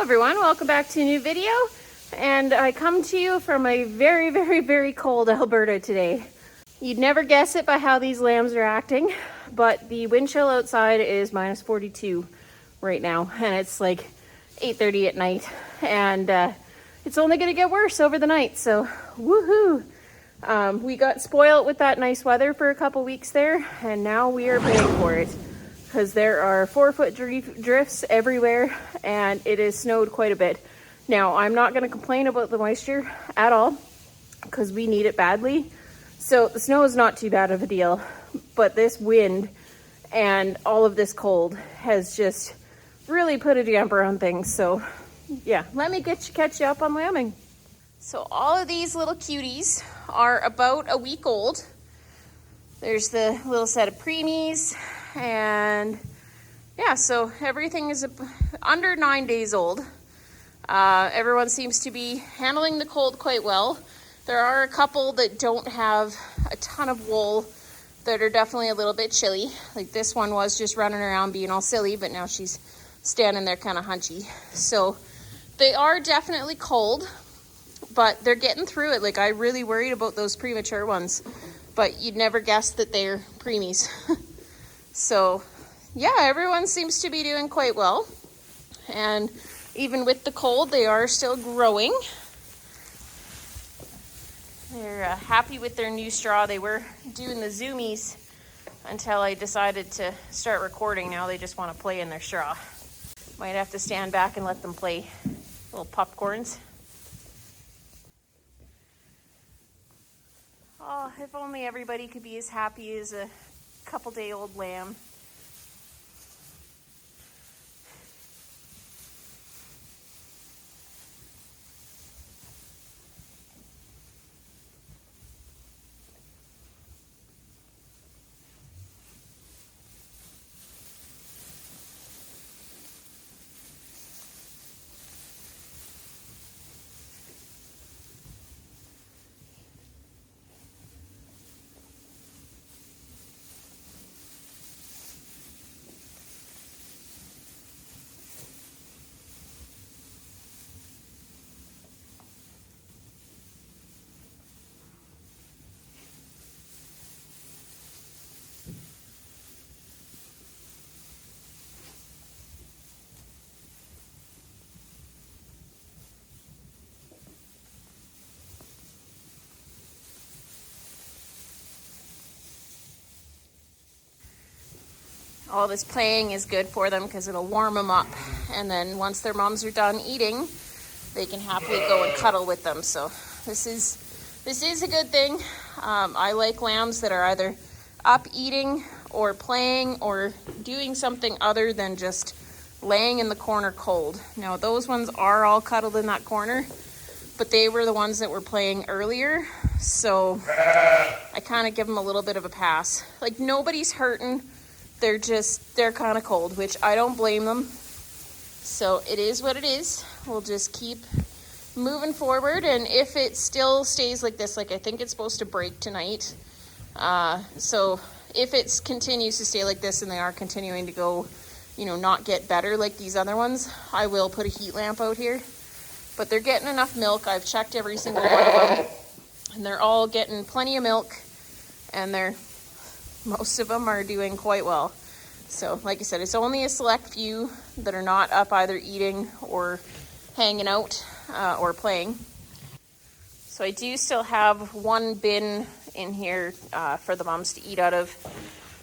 Hello everyone, welcome back to a new video. And I come to you from a very cold Alberta today. You'd never guess it by how these lambs are acting, but the wind chill outside is minus 42 right now, and it's like 8:30 at night, and it's only gonna get worse over the night, so woohoo! We got spoiled with that nice weather for a couple weeks there, and now we are paying for it because there are 4-foot drifts everywhere, and it has snowed quite a bit. Now, I'm not going to complain about the moisture at all because we need it badly. So the snow is not too bad of a deal, but this wind and all of this cold has just really put a damper on things. So yeah, let me catch you up on lambing. So all of these little cuties are about a week old. There's the little set of preemies, and yeah, so everything is under 9 days old. Everyone seems to be handling the cold quite well. There are a couple that don't have a ton of wool that are definitely a little bit chilly. Like this one was just running around being all silly, but now she's standing there kind of hunchy. So they are definitely cold, but they're getting through it. Like, I really worried about those premature ones, but you'd never guess that they're preemies. So yeah, everyone seems to be doing quite well. And even with the cold, they are still growing. They're happy with their new straw. They were doing the zoomies until I decided to start recording. Now they just want to play in their straw. Might have to stand back and let them play. Little popcorns. Oh, if only everybody could be as happy as a couple-day-old lamb. All this playing is good for them because it'll warm them up. And then once their moms are done eating, they can happily go and cuddle with them. So this is a good thing. I like lambs that are either up eating or playing or doing something other than just laying in the corner cold. Now those ones are all cuddled in that corner, but they were the ones that were playing earlier. So I kind of give them a little bit of a pass. Like, nobody's hurting. They're kind of cold, which I don't blame them. So it is what it is. We'll just keep moving forward. And if it still stays like this, like I think it's supposed to break tonight. So if it continues to stay like this and they are continuing to go, not get better like these other ones, I will put a heat lamp out here. But they're getting enough milk. I've checked every single one of them. And they're all getting plenty of milk. And most of them are doing quite well. So like I said, it's only a select few that are not up either eating or hanging out or playing. So I do still have one bin in here for the moms to eat out of.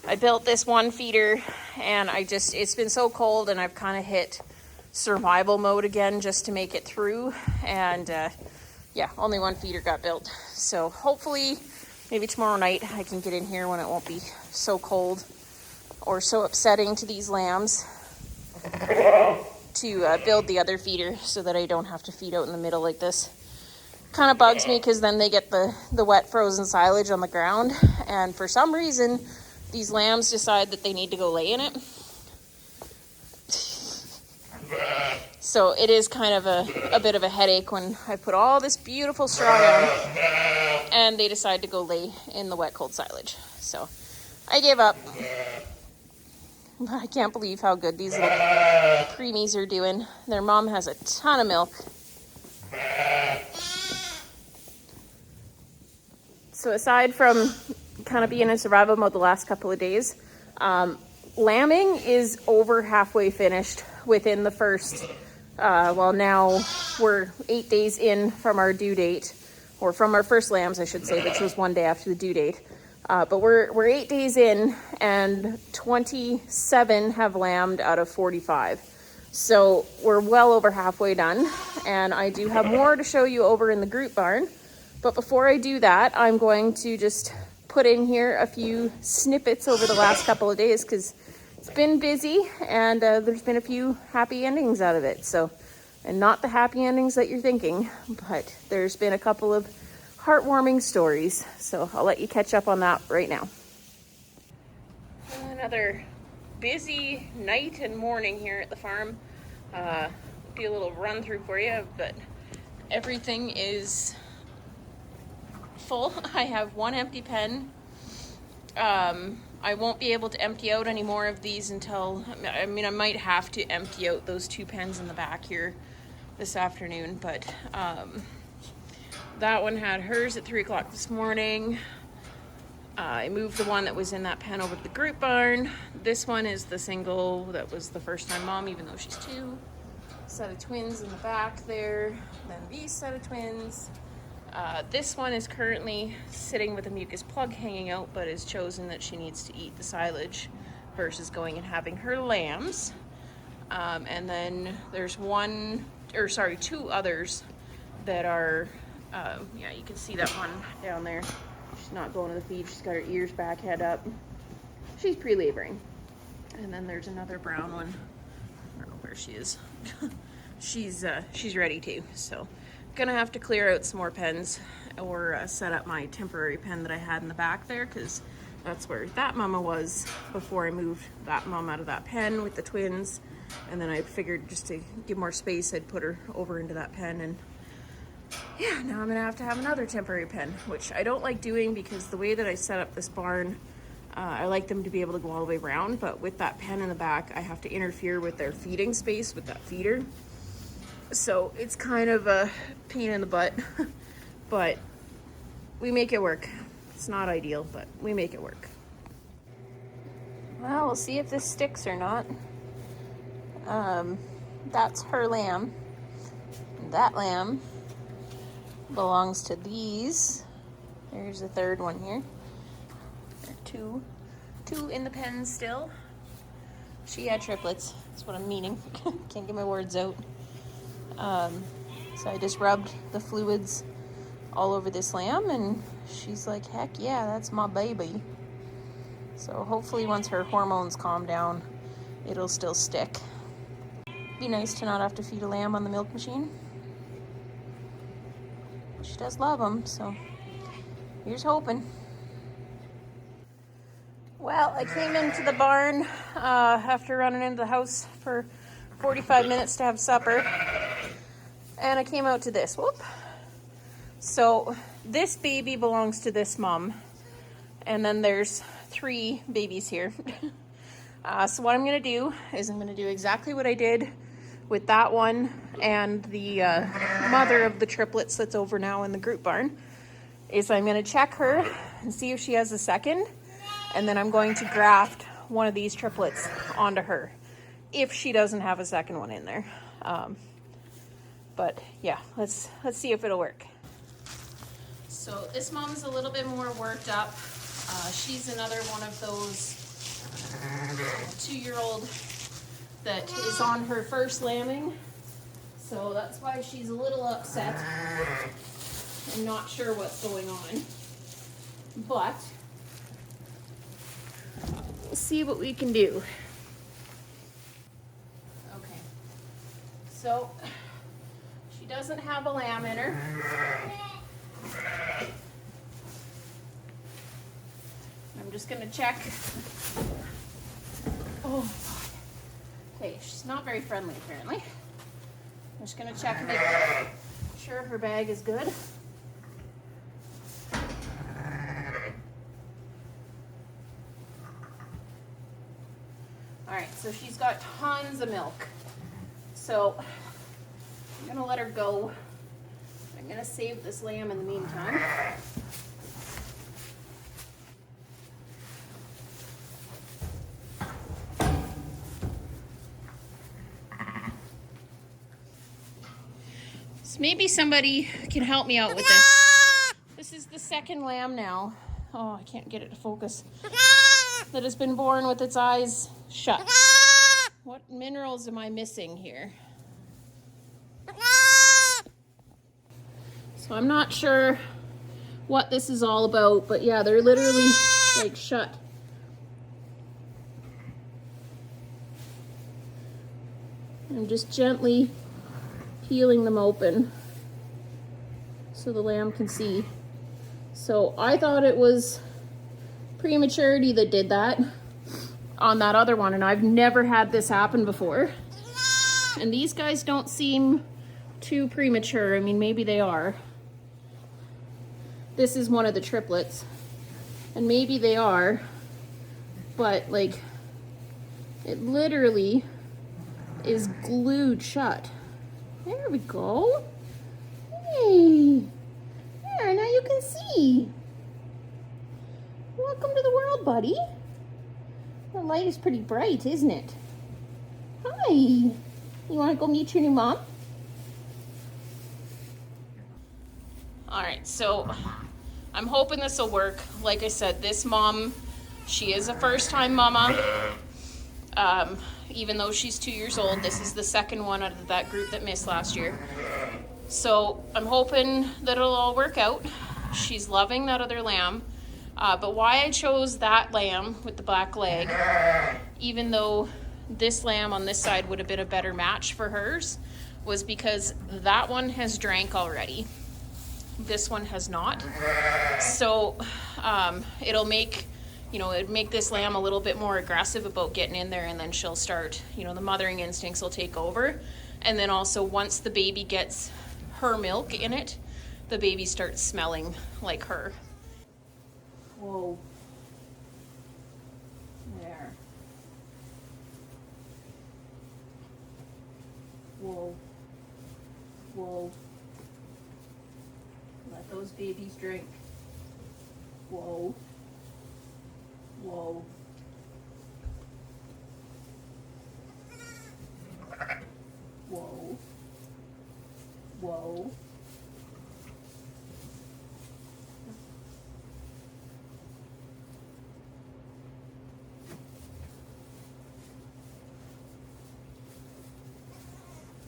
I built this one feeder, and it's been so cold, and I've kind of hit survival mode again just to make it through. And yeah, only one feeder got built. So hopefully maybe tomorrow night I can get in here when it won't be so cold or so upsetting to these lambs to build the other feeder so that I don't have to feed out in the middle like this. Kind of bugs me because then they get the wet frozen silage on the ground, and for some reason these lambs decide that they need to go lay in it. So it is kind of a bit of a headache when I put all this beautiful straw down and they decide to go lay in the wet cold silage. So I gave up. I can't believe how good these little preemies are doing. Their mom has a ton of milk. So aside from kind of being in survival mode the last couple of days, lambing is over halfway finished within the first, well, now we're 8 days in from our due date, or from our first lambs, I should say, which was 1 day after the due date. But we're 8 days in, and 27 have lambed out of 45. So we're well over halfway done, and I do have more to show you over in the group barn. But before I do that, I'm going to just put in here a few snippets over the last couple of days, because it's been busy, and there's been a few happy endings out of it. So, and not the happy endings that you're thinking, but there's been a couple of heartwarming stories. So I'll let you catch up on that right now. Another busy night and morning here at the farm. Do a little run through for you, but everything is full. I have one empty pen. I won't be able to empty out any more of these until, I mean, I might have to empty out those 2 pens in the back here this afternoon, but that one had hers at 3 o'clock this morning. I moved the one that was in that pen over to the group barn. This one is the single that was the first time mom, even though she's 2. Set of twins in the back there. Then these set of twins. This one is currently sitting with a mucus plug hanging out, but has chosen that she needs to eat the silage versus going and having her lambs. And then there's 2 others that are, yeah, you can see that one down there. She's not going to the feed. She's got her ears back, head up. She's pre-laboring. And then there's another brown one. I don't know where she is. She's ready to. So gonna have to clear out some more pens, or set up my temporary pen that I had in the back there, because that's where that mama was before I moved that mom out of that pen with the twins. And then I figured just to give more space, I'd put her over into that pen. And yeah, now I'm gonna have to have another temporary pen, which I don't like doing, because the way that I set up this barn, I like them to be able to go all the way around, but with that pen in the back, I have to interfere with their feeding space with that feeder. So it's kind of a pain in the butt, but we make it work. It's not ideal, but we make it work. Well, we'll see if this sticks or not. That's her lamb. That lamb belongs to these. There's the third one here. There are two in the pen still. She had triplets. That's what I'm meaning. Can't get my words out. So I just rubbed the fluids all over this lamb, and she's like, heck yeah, that's my baby. So hopefully once her hormones calm down, it'll still stick. Be nice to not have to feed a lamb on the milk machine. She does love them, so here's hoping. Well, I came into the barn after running into the house for 45 minutes to have supper, and I came out to this. Whoop. So this baby belongs to this mom, and then there's 3 babies here. So what I'm gonna do is I'm gonna do exactly what I did with that one and the mother of the triplets that's over now in the group barn, is I'm gonna check her and see if she has a second, and then I'm going to graft one of these triplets onto her if she doesn't have a second one in there. But yeah, let's see if it'll work. So this mom's a little bit more worked up. She's another one of those 2-year-old that is on her first lambing. So that's why she's a little upset and not sure what's going on. But we'll see what we can do. Okay, so she doesn't have a lamb in her. I'm just gonna check. Oh, okay, she's not very friendly apparently. I'm just gonna check and make sure her bag is good. All So she's got tons of milk. So I'm gonna let her go. I'm gonna save this lamb in the meantime. So maybe somebody can help me out with this. This is the second lamb now. Oh, I can't get it to focus. That has been born with its eyes shut. What minerals am I missing here? So I'm not sure what this is all about, but yeah, they're literally like shut. I'm just gently peeling them open so the lamb can see. So I thought it was prematurity that did that on that other one, and I've never had this happen before. And these guys don't seem too premature. I mean, maybe they are. This is one of the triplets, and maybe they are, but like it literally is glued shut. There we go. Hey, there, now you can see. Welcome to the world, buddy. The light is pretty bright, isn't it? Hi. You want to go meet your new mom? All right, so I'm hoping this will work. Like I said, this mom, she is a first-time mama. Even though she's 2 years old, this is the second one out of that group that missed last year. So I'm hoping that it'll all work out. She's loving that other lamb. But why I chose that lamb with the black leg, even though this lamb on this side would have been a better match for hers, was because that one has drank already. This one has not. So it'll make, it'd make this lamb a little bit more aggressive about getting in there, and then she'll start, the mothering instincts will take over. And then also once the baby gets her milk in it, the baby starts smelling like her. Whoa. There. Whoa. Whoa. Let those babies drink. Whoa. Whoa. Whoa. Whoa.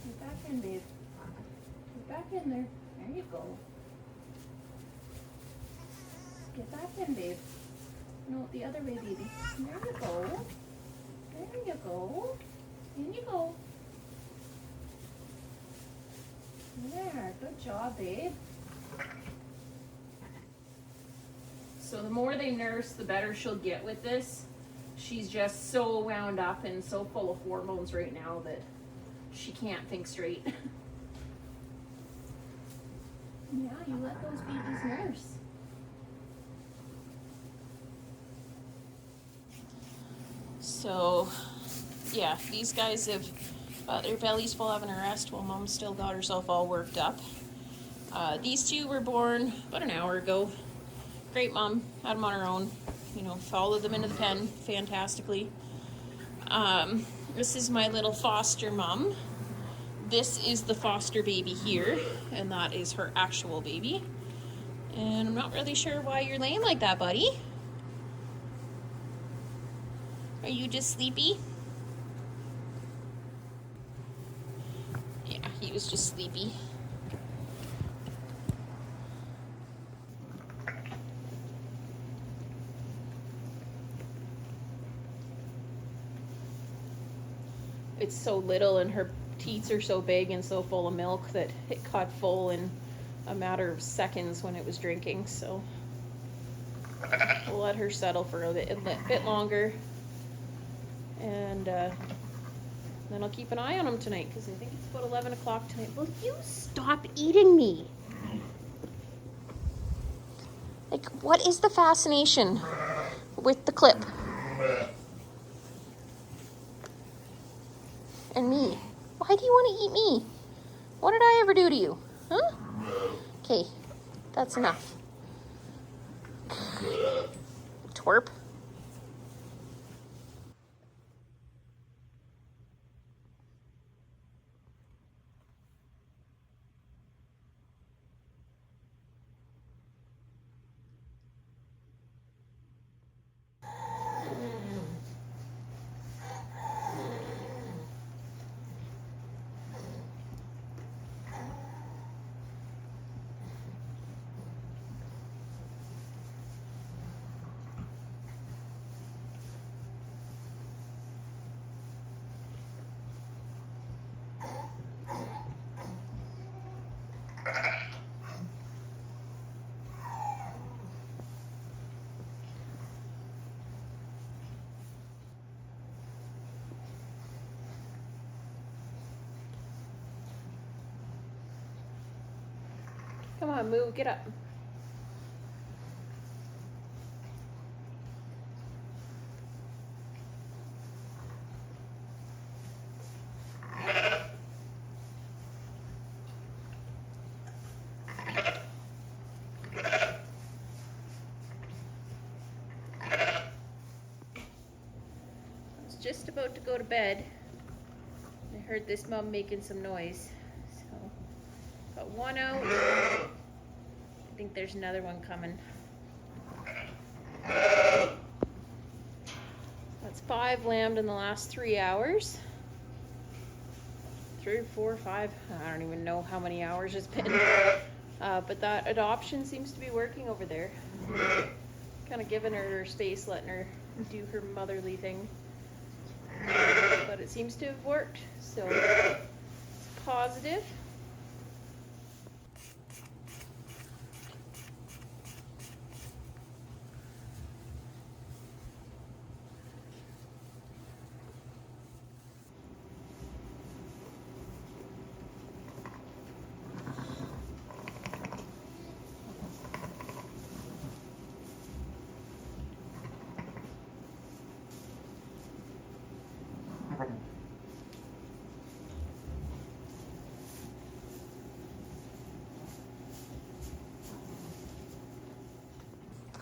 Get back in, babe. Get back in there. There you go. Get back in, babe. No, the other way, baby. There you go. There you go. In you go. There. Good job, babe. So the more they nurse, the better she'll get with this. She's just so wound up and so full of hormones right now that she can't think straight. Yeah, you let those babies nurse. So, yeah, these guys have got their bellies full having a rest while Mom still got herself all worked up. These two were born about an hour ago. Great mom, had them on her own. Followed them into the pen fantastically. This is my little foster mom. This is the foster baby here, and that is her actual baby. And I'm not really sure why you're laying like that, buddy. Are you just sleepy? Yeah, he was just sleepy. It's so little and her teats are so big and so full of milk that it caught full in a matter of seconds when it was drinking. So we'll let her settle for a bit longer. And then I'll keep an eye on him tonight because I think it's about 11 o'clock tonight. Will you stop eating me? Like, what is the fascination with the clip? and me. Why do you want to eat me? What did I ever do to you? Huh? Okay, that's enough. Twerp. Come on, Moo, get up. I was just about to go to bed. I heard this mom making some noise. So, got one out. I think there's another one coming. That's 5 lambed in the last 3 hours. 3 or 4 or 5, I don't even know how many hours it's been. But that adoption seems to be working over there. Kind of giving her space, letting her do her motherly thing. But it seems to have worked, so it's positive.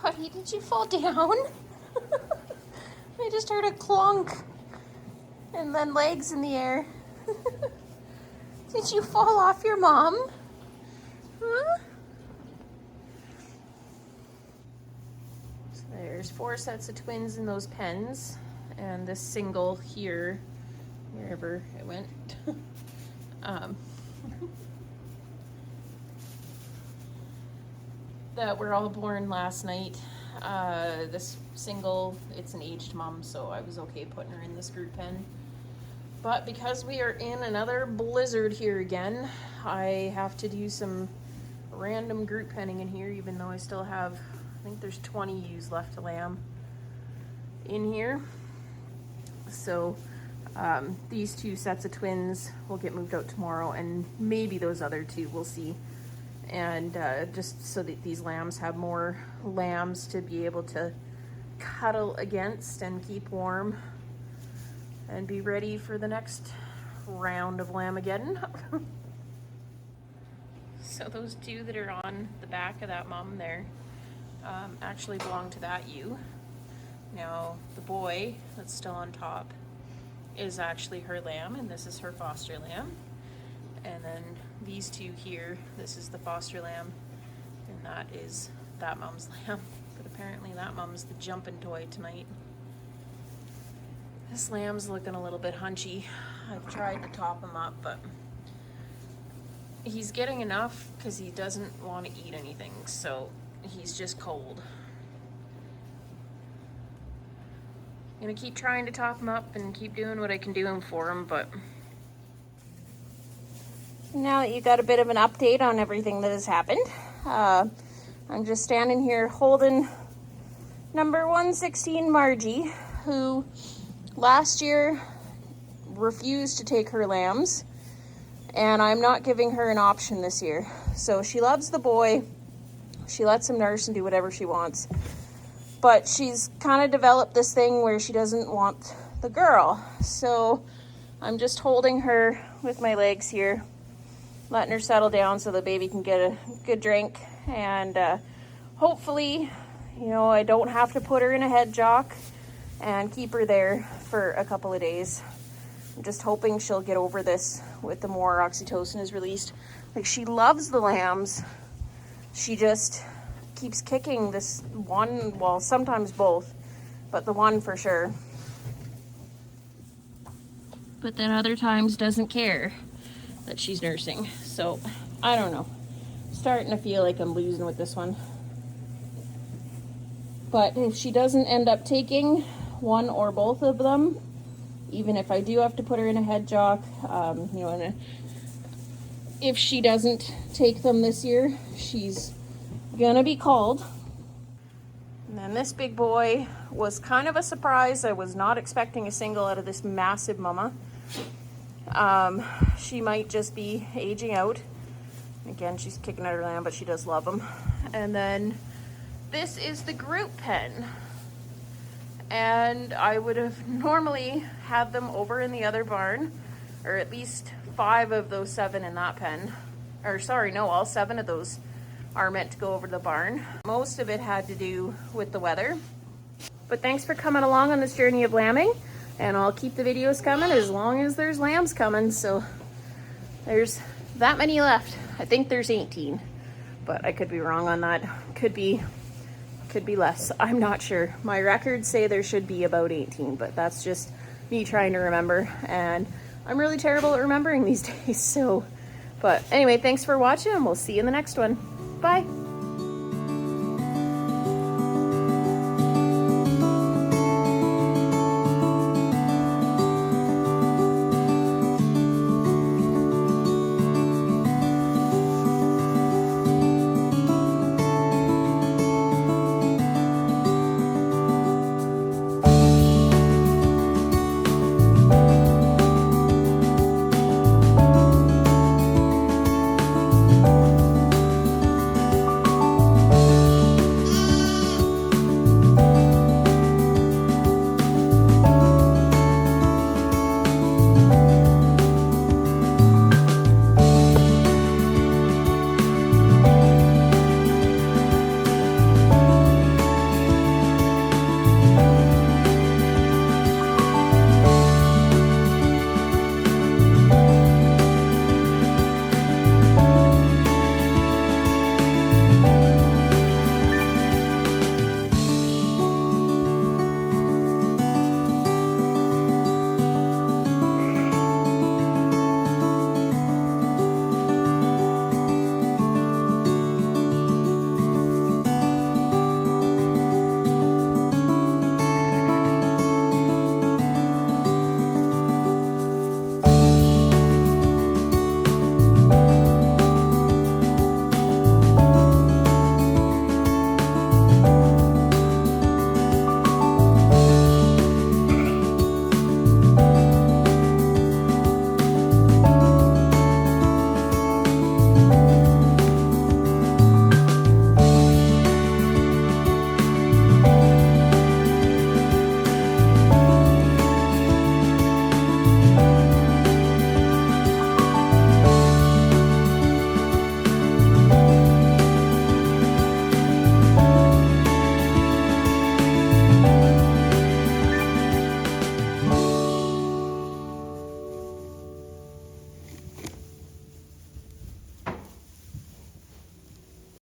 Buddy, did you fall down? I just heard a clunk and then legs in the air. Did you fall off your mom? Huh? So there's 4 sets of twins in those pens, and this single here, wherever it went. That were all born last night. This single, it's an aged mom, so I was okay putting her in this group pen. But because we are in another blizzard here again, I have to do some random group penning in here, even though I still have, I think there's 20 ewes left to lamb in here. So these 2 sets of twins will get moved out tomorrow, and maybe those other 2, we'll see. And just so that these lambs have more lambs to be able to cuddle against and keep warm and be ready for the next round of Lamageddon. So those 2 that are on the back of that mom there actually belong to that ewe. Now the boy that's still on top is actually her lamb, and this is her foster lamb. And then these 2 here, this is the foster lamb, and that is that mom's lamb. But apparently that mom's the jumping toy tonight. This lamb's looking a little bit hunchy. I've tried to top him up, but he's getting enough because he doesn't want to eat anything, so he's just cold. I'm gonna keep trying to top him up and keep doing what I can do for him, but now that you got a bit of an update on everything that has happened, I'm just standing here holding number 116 Margie, who last year refused to take her lambs, and I'm not giving her an option this year. So she loves the boy, she lets him nurse and do whatever she wants, but she's kind of developed this thing where she doesn't want the girl. So I'm just holding her with my legs here, letting her settle down so the baby can get a good drink. And hopefully, you know, I don't have to put her in a head jock and keep her there for a couple of days. I'm just hoping she'll get over this with the more oxytocin is released. Like, she loves the lambs. She just keeps kicking this one, well, sometimes both, but the one for sure. But then other times doesn't care that she's nursing. So, I don't know. Starting to feel like I'm losing with this one. But if she doesn't end up taking one or both of them, even if I do have to put her in a head jock, you know, if she doesn't take them this year, she's gonna be called. And then this big boy was kind of a surprise. I was not expecting a single out of this massive mama. She might just be aging out. Again, she's kicking at her lamb, but she does love them. And then this is the group pen. And I would have normally had them over in the other barn, or at least 5 of those 7 in that pen. Or sorry, no, all 7 of those are meant to go over to the barn. Most of it had to do with the weather. But thanks for coming along on this journey of lambing, and I'll keep the videos coming as long as there's lambs coming. So there's that many left. I think there's 18, but I could be wrong on that. Could be less. I'm not sure. My records say there should be about 18, but that's just me trying to remember, and I'm really terrible at remembering these days. So, but anyway, thanks for watching, and we'll see you in the next one. Bye.